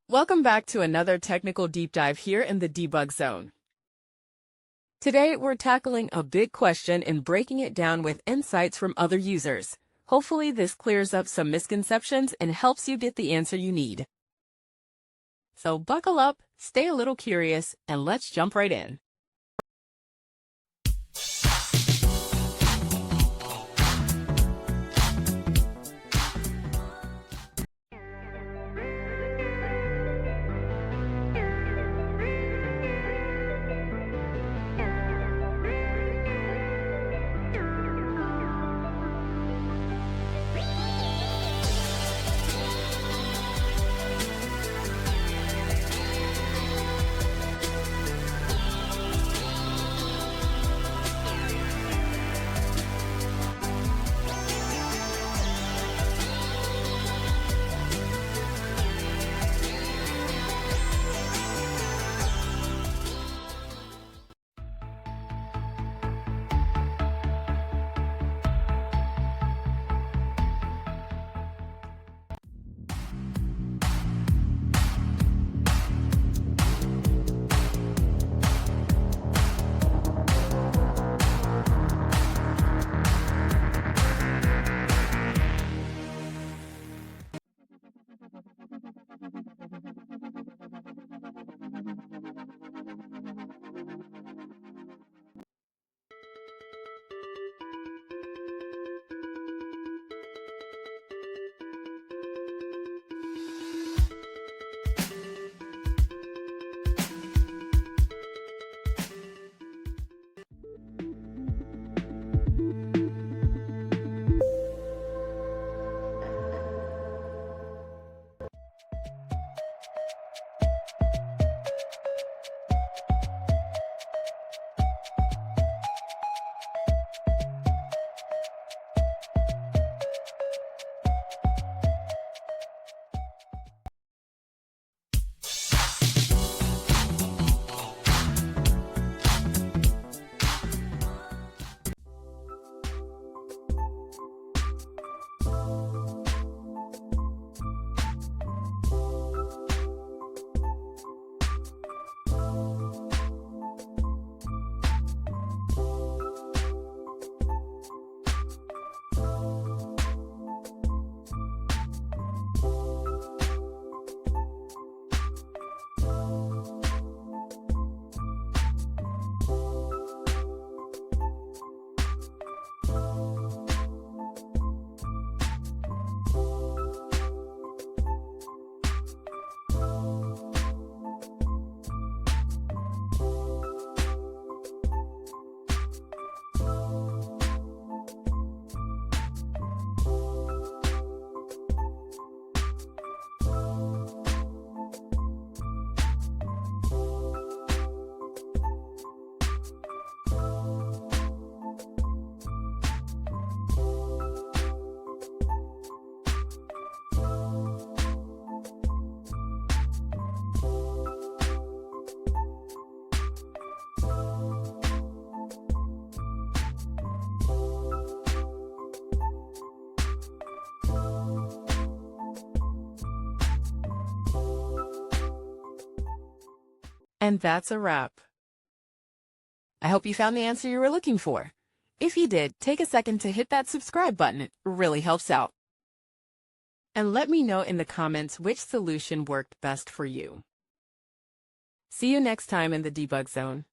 Welcome back to another technical deep dive here in the debug zone. Today, we're tackling a big question and breaking it down with insights from other users. Hopefully, this clears up some misconceptions and helps you get the answer you need. So buckle up, stay a little curious, and let's jump right in. And that's a wrap. I hope you found the answer you were looking for. If you did, take a second to hit that subscribe button. It really helps out. And let me know in the comments which solution worked best for you. See you next time in the debug zone.